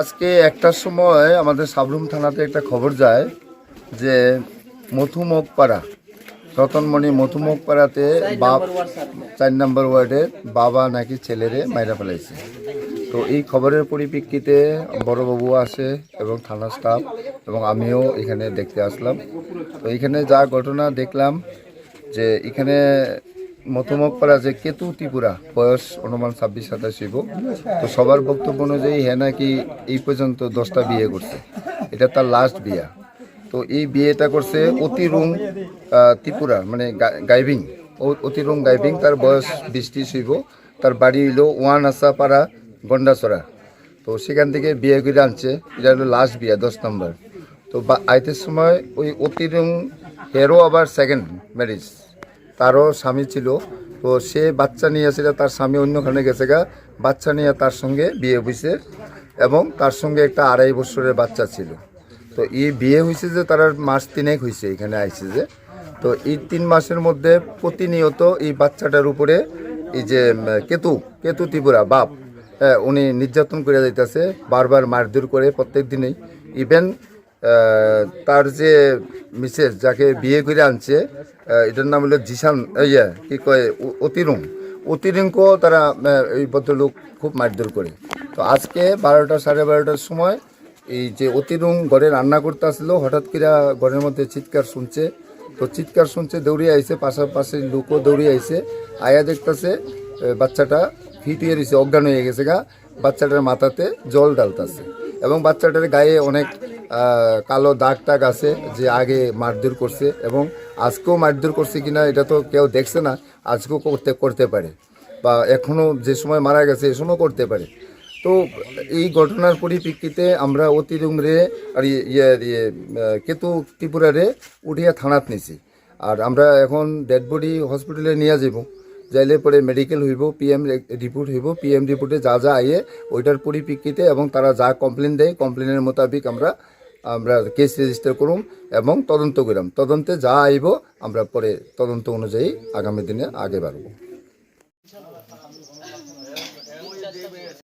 আজকে একটার সময় আমাদের সাবরুম থানাতে একটা খবর যায় যে মথুমোগপাড়া রতনমণি মথুমোগপাড়াতে বাপ 4 নম্বর ওয়ার্ডে বাবা নাকি ছেলেরে মাইরা ফেলাইছে। তো এই খবরের পরিপ্রেক্ষিতে বড়বাবু আসে এবং থানা স্টাফ এবং আমিও এখানে দেখতে আসলাম। তো এখানে যা ঘটনা দেখলাম যে এখানে মথুমোগপাড়া যে কেতু ত্রিপুরা বয়স অনুমান 26-27 হইব। তো সবার বক্তব্য অনুযায়ী হ্যাঁ নাকি এই পর্যন্ত 10টা বিয়ে করছে, এটা তার লাস্ট বিয়া। তো এই বিয়েটা করছে অতিরুং ত্রিপুরা মানে গাইভিং, অতিরুং গাইভিং, তার বয়স 20-30 হইব। তার বাড়ি হইল ওয়ানাসাপাড়া গন্ডাছড়া। তো সেখান থেকে বিয়ে করে আনছে, এটা হলো লাস্ট বিয়া 10 নম্বর। তো আইতের সময় ওই অতিরুং হেরও আবার সেকেন্ড ম্যারেজ, তারও স্বামী ছিল। তো সে বাচ্চা নিয়ে আসছিল, তার স্বামী অন্যখানে গেছে গা, বাচ্চা নিয়ে তার সঙ্গে বিয়ে হয়েছে এবং তার সঙ্গে একটা 2.5 বছরের বাচ্চা ছিল। তো এই বিয়ে হয়েছে যে তার মাস 3 হয়েছে এখানে আইছে যে। তো এই 3 মাসের মধ্যে প্রতিনিয়ত এই বাচ্চাটার উপরে এই যে কেতু ত্রিপুরা বাপ, উনি নির্যাতন করে যাইতেছে, বারবার মারধর করে প্রত্যেক দিনেই। ইভেন তার যে মিসেস যাকে বিয়ে করে আনছে, এটার নাম হলো জিসান, কি কয় অতিরুং, অতিরুংকেও তারা এই ভদ্রলোক খুব মারধর করে। তো আজকে 12টা 12:30টার সময় এই যে অতিরুং ঘরে রান্না করতে আসলো, হঠাৎ করে ঘরের মধ্যে চিৎকার শুনছে। তো চিৎকার শুনছে, দৌড়িয়ে আইছে, পাশাপাশি লোকও দৌড়িয়ে আইছে, আয়া দেখতেছে বাচ্চাটা ফিট হয়ে রয়েছে, অজ্ঞান হয়ে গেছে গা। বাচ্চাটার মাথাতে জল ডালতেছে এবং বাচ্চাটার গায়ে অনেক কালো দাগ টাগ আছে যে আগে মারধর করছে এবং আজকেও মারধর করছে কিনা এটা তো কেউ দেখছে না, আজকেও করতে পারে বা এখনও যে সময় মারা গেছে এ সময় করতে পারে। তো এই ঘটনার পরিপ্রেক্ষিতে আমরা অতিরুংরে আর কেতু ত্রিপুরারে উঠিয়া থানাত নিছি। আর আমরা এখন ডেড বডি হসপিটালে নিয়ে যাব, যাইলে পরে মেডিকেল হইব, পিএম রিপোর্ট হইব, পিএম রিপোর্টে যা যা আইয়ে ওইটার পরিপ্রেক্ষিতে এবং তারা যা কমপ্লেন দেয় কমপ্লেনের মোতাবিক আমরা কেস রেজিস্টার করুম এবং তদন্ত করাম। তদন্তে যা আইব আমরা পরে তদন্ত অনুযায়ী আগামী দিনে আগে বাড়ব।